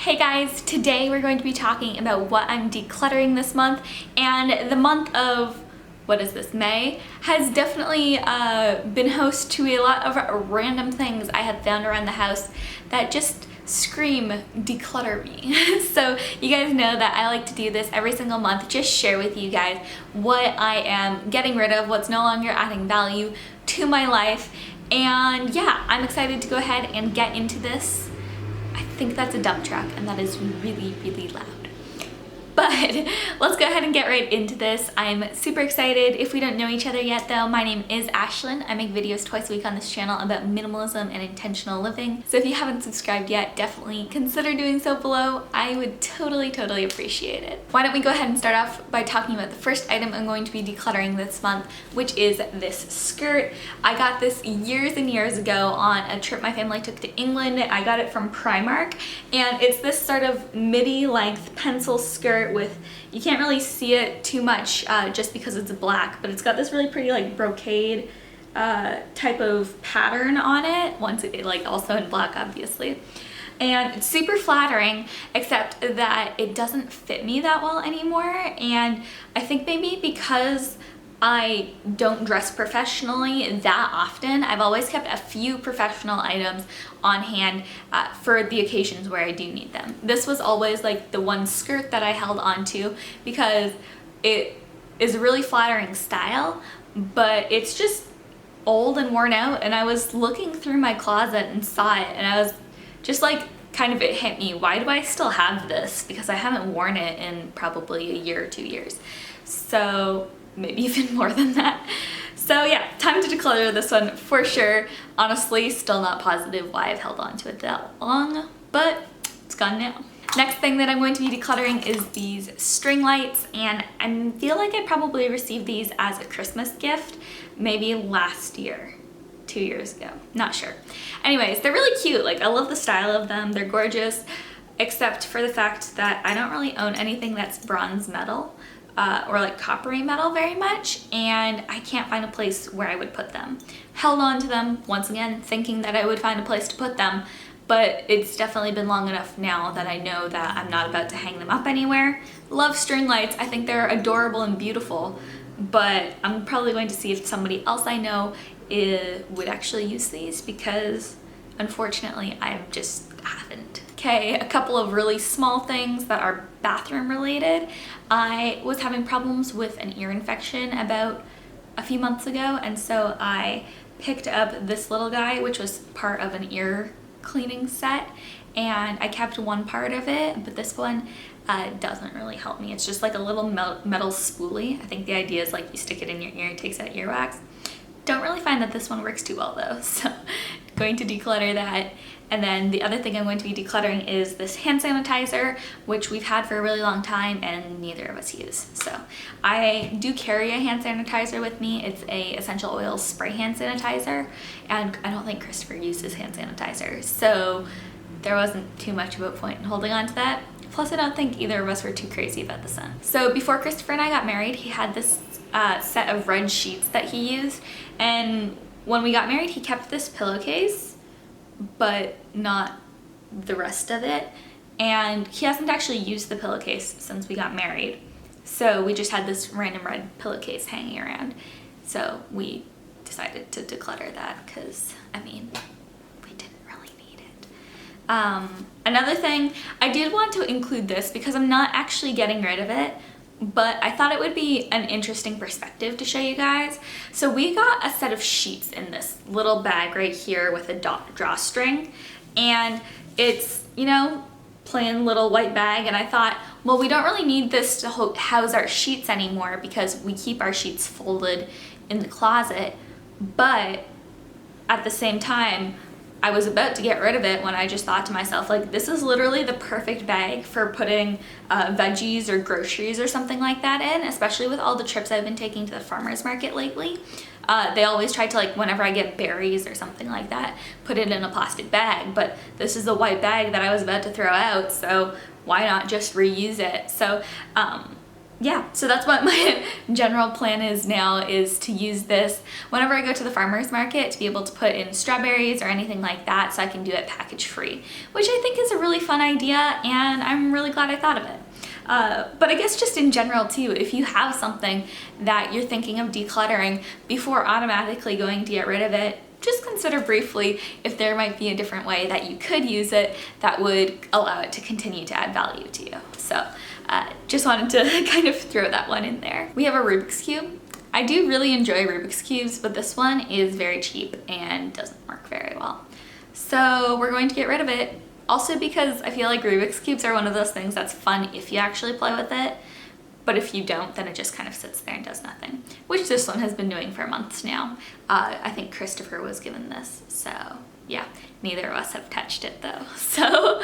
Hey guys, today we're going to be talking about what I'm decluttering this month, and the month of, what is this, May, has definitely been host to a lot of random things I have found around the house that just scream declutter me. So you guys know that I like to do this every single month, just share with you guys what I am getting rid of, what's no longer adding value to my life, and yeah, I'm excited to go ahead and get into this. I think that's a dump truck and that is really, really loud. But let's go ahead and get right into this. I'm super excited. If we don't know each other yet though, my name is Ashlynne. I make videos twice a week on this channel about minimalism and intentional living. So if you haven't subscribed yet, definitely consider doing so below. I would totally appreciate it. Why don't we go ahead and start off by talking about the first item I'm going to be decluttering this month, which is this skirt. I got this years and years ago on a trip my family took to England. I got it from Primark, and it's this sort of midi length pencil skirt with, you can't really see it too much just because it's black, but it's got this really pretty like brocade type of pattern on it, once it like also in black obviously. And it's super flattering, except that it doesn't fit me that well anymore, and I think maybe because I don't dress professionally that often, I've always kept a few professional items on hand for the occasions where I do need them. This was always like the one skirt that I held on to because it is a really flattering style, but it's just old and worn out, and I was looking through my closet and saw it, and I was just like, kind of, it hit me, why do I still have this? Because I haven't worn it in probably a year or 2 years. So maybe even more than that. So yeah, time to declutter this one for sure. Honestly, still not positive why I've held on to it that long, but it's gone now. Next thing that I'm going to be decluttering is these string lights, and I feel like I probably received these as a Christmas gift, maybe last year, 2 years ago, not sure. Anyways, they're really cute. Like, I love the style of them. They're gorgeous, except for the fact that I don't really own anything that's bronze metal. Or like coppery metal very much, and I can't find a place where I would put them. Held on to them, once again, thinking that I would find a place to put them, but it's definitely been long enough now that I know that I'm not about to hang them up anywhere. Love string lights, I think they're adorable and beautiful, but I'm probably going to see if somebody else I know would actually use these, because unfortunately I just haven't. Okay, a couple of really small things that are bathroom related. I was having problems with an ear infection about a few months ago, and so I picked up this little guy, which was part of an ear cleaning set, and I kept one part of it, but this one doesn't really help me. It's just like a little metal spoolie. I think the idea is like you stick it in your ear, it takes out earwax. Don't really find that this one works too well though, so going to declutter that. And then the other thing I'm going to be decluttering is this hand sanitizer, which we've had for a really long time and neither of us use. So I do carry a hand sanitizer with me. It's a essential oil spray hand sanitizer, and I don't think Christopher uses hand sanitizer, so there wasn't too much of a point in holding on to that. Plus, I don't think either of us were too crazy about the scent. So before Christopher and I got married, he had this set of red sheets that he used, and when we got married he kept this pillowcase but not the rest of it, and he hasn't actually used the pillowcase since we got married, so we just had this random red pillowcase hanging around. So we decided to declutter that because, I mean, we didn't really need it. Another thing, I did want to include this because I'm not actually getting rid of it, but I thought it would be an interesting perspective to show you guys. So we got a set of sheets in this little bag right here with a drawstring, and it's, you know, plain little white bag, and I thought, well, we don't really need this to house our sheets anymore because we keep our sheets folded in the closet, but at the same time, I was about to get rid of it when I just thought to myself, like, this is literally the perfect bag for putting veggies or groceries or something like that in, especially with all the trips I've been taking to the farmer's market lately. They always try to, like, whenever I get berries or something like that, put it in a plastic bag, but this is a white bag that I was about to throw out, so why not just reuse it? So yeah, so that's what my general plan is now, is to use this whenever I go to the farmer's market to be able to put in strawberries or anything like that, so I can do it package free, which I think is a really fun idea, and I'm really glad I thought of it. But I guess just in general too, if you have something that you're thinking of decluttering, before automatically going to get rid of it, just consider briefly if there might be a different way that you could use it that would allow it to continue to add value to you. So just wanted to kind of throw that one in there. We have a Rubik's Cube. I do really enjoy Rubik's Cubes, but this one is very cheap and doesn't work very well. So we're going to get rid of it. Also because I feel like Rubik's Cubes are one of those things that's fun if you actually play with it, but if you don't, then it just kind of sits there and does nothing, which this one has been doing for months now. I think Christopher was given this, so yeah, neither of us have touched it though, so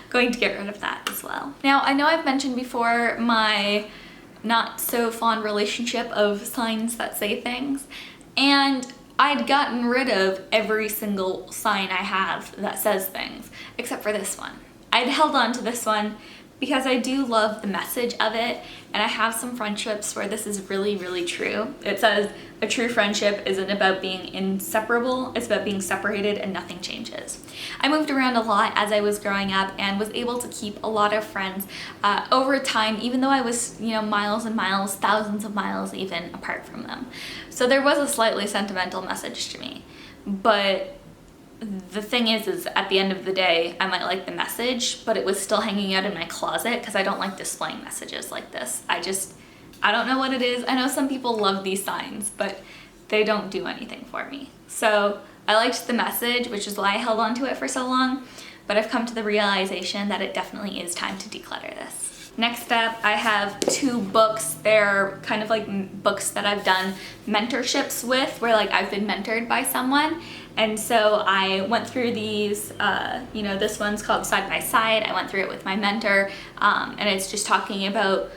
going to get rid of that as well. Now, I know I've mentioned before my not so fond relationship of signs that say things, and I'd gotten rid of every single sign I have that says things, except for this one. I'd held on to this one because I do love the message of it, and I have some friendships where this is really, really true. It says, a true friendship isn't about being inseparable, it's about being separated and nothing changes. I moved around a lot as I was growing up and was able to keep a lot of friends over time, even though I was, you know, miles and miles, thousands of miles even apart from them. So there was a slightly sentimental message to me, but the thing is at the end of the day, I might like the message, but it was still hanging out in my closet because I don't like displaying messages like this. I don't know what it is. I know some people love these signs, but they don't do anything for me. So I liked the message, which is why I held on to it for so long, but I've come to the realization that it definitely is time to declutter this. Next up, I have 2 books. They're kind of like books that I've done mentorships with, where like I've been mentored by someone. And so I went through these, you know, this one's called Side by Side. I went through it with my mentor, and it's just talking about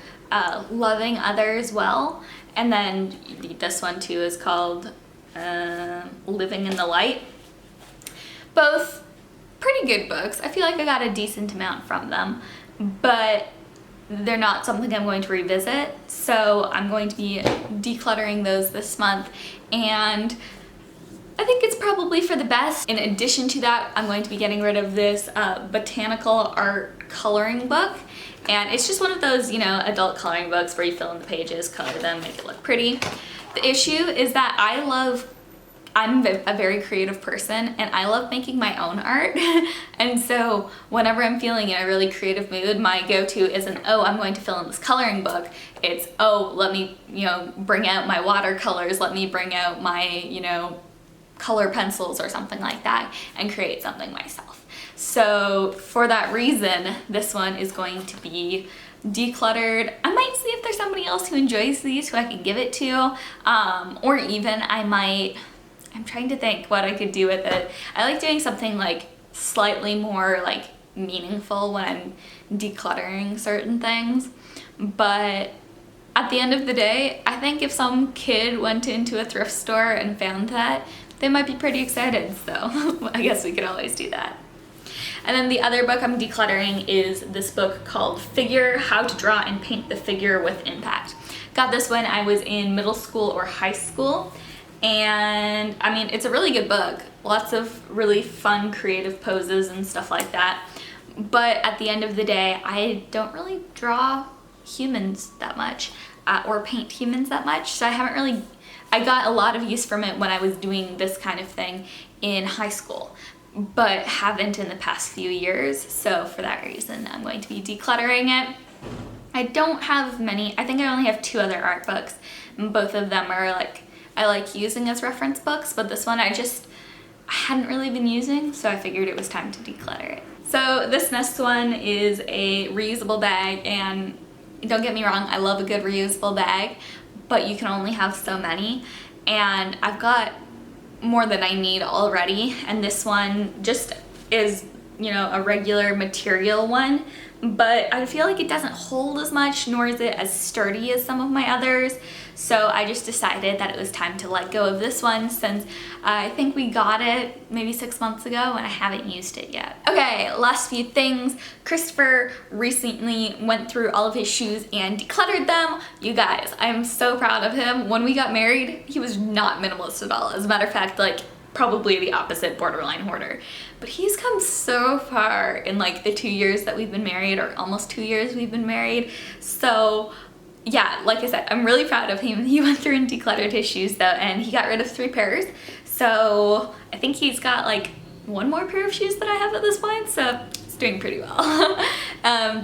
loving others well. And then this one too is called Living in the Light. Both pretty good books. I feel like I got a decent amount from them, but they're not something I'm going to revisit. So I'm going to be decluttering those this month, and I think it's probably for the best. In addition to that, I'm going to be getting rid of this botanical art coloring book. And it's just one of those, you know, adult coloring books where you fill in the pages, color them, make it look pretty. The issue is that I'm a very creative person, and I love making my own art. And so whenever I'm feeling in a really creative mood, my go-to isn't, oh, I'm going to fill in this coloring book. It's, oh, let me, you know, bring out my watercolors, let me bring out my, you know, color pencils or something like that and create something myself. So for that reason, this one is going to be decluttered. I might see if there's somebody else who enjoys these who I can give it to, or even I'm trying to think what I could do with it. I like doing something like slightly more like meaningful when I'm decluttering certain things, but at the end of the day, I think if some kid went into a thrift store and found that, they might be pretty excited, so I guess we could always do that. And then the other book I'm decluttering is this book called Figure: How to Draw and Paint the Figure with Impact. Got this when I was in middle school or high school, and I mean, it's a really good book. Lots of really fun creative poses and stuff like that. But at the end of the day, I don't really draw humans that much, or paint humans that much, so I got a lot of use from it when I was doing this kind of thing in high school, but haven't in the past few years. So for that reason, I'm going to be decluttering it. I don't have many. I think I only have 2 other art books. Both of them are like, I like using as reference books, but this one I hadn't really been using, so I figured it was time to declutter it. So this next one is a reusable bag, and don't get me wrong, I love a good reusable bag, but you can only have so many, and I've got more than I need already, and this one just is, you know, a regular material one, but I feel like it doesn't hold as much, nor is it as sturdy as some of my others. So I just decided that it was time to let go of this one, since I think we got it maybe 6 months ago and I haven't used it yet. Okay, last few things. Christopher recently went through all of his shoes and decluttered them. You guys, I am so proud of him. When we got married, he was not minimalist at all. As a matter of fact, like, probably the opposite, borderline hoarder. But he's come so far in like the 2 years that we've been married, or almost 2 years we've been married. So yeah, like I said, I'm really proud of him. He went through and decluttered his shoes though, and he got rid of 3 pairs. So I think he's got like 1 more pair of shoes that I have at this point, so it's doing pretty well.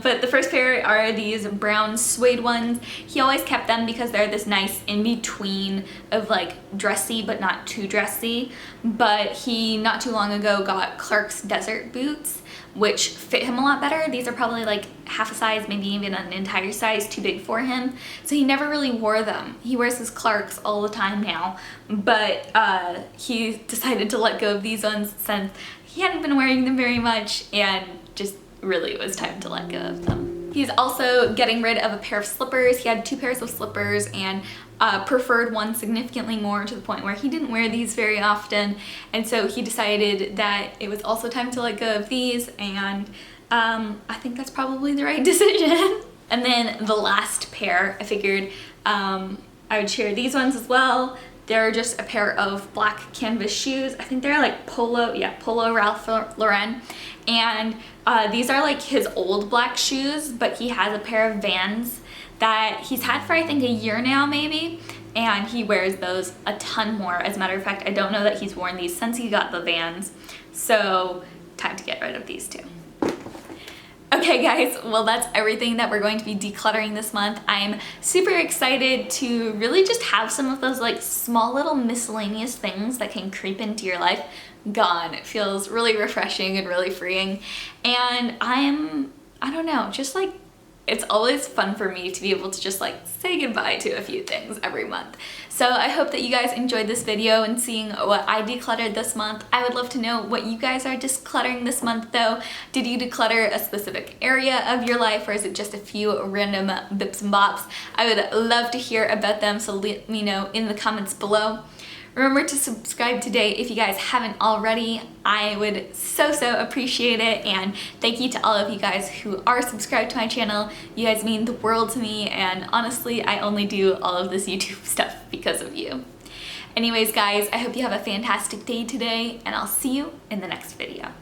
But the first pair are these brown suede ones. He always kept them because they're this nice in-between of like dressy but not too dressy. But he not too long ago got Clark's desert boots, which fit him a lot better. These are probably like half a size, maybe even an entire size too big for him. So he never really wore them. He wears his Clarks all the time now, but he decided to let go of these ones since he hadn't been wearing them very much, and just really it was time to let go of them. He's also getting rid of a pair of slippers. He had 2 pairs of slippers and preferred one significantly more, to the point where he didn't wear these very often, and so he decided that it was also time to let go of these, and I think that's probably the right decision. And then the last pair, I figured I would share these ones as well. They're just a pair of black canvas shoes. I think they're like Polo Ralph Lauren. And these are like his old black shoes, but he has a pair of Vans that he's had for I think a year now maybe, and he wears those a ton more. As a matter of fact, I don't know that he's worn these since he got the Vans, so time to get rid of these too. Okay guys, well that's everything that we're going to be decluttering this month. I'm super excited to really just have some of those like small little miscellaneous things that can creep into your life gone. It feels really refreshing and really freeing, and I don't know, just like, it's always fun for me to be able to just like say goodbye to a few things every month. So I hope that you guys enjoyed this video and seeing what I decluttered this month. I would love to know what you guys are decluttering this month though. Did you declutter a specific area of your life, or is it just a few random bips and bops? I would love to hear about them, so let me know in the comments below. Remember to subscribe today if you guys haven't already. I would so appreciate it, and thank you to all of you guys who are subscribed to my channel. You guys mean the world to me, and honestly, I only do all of this YouTube stuff because of you. Anyways guys, I hope you have a fantastic day today, and I'll see you in the next video.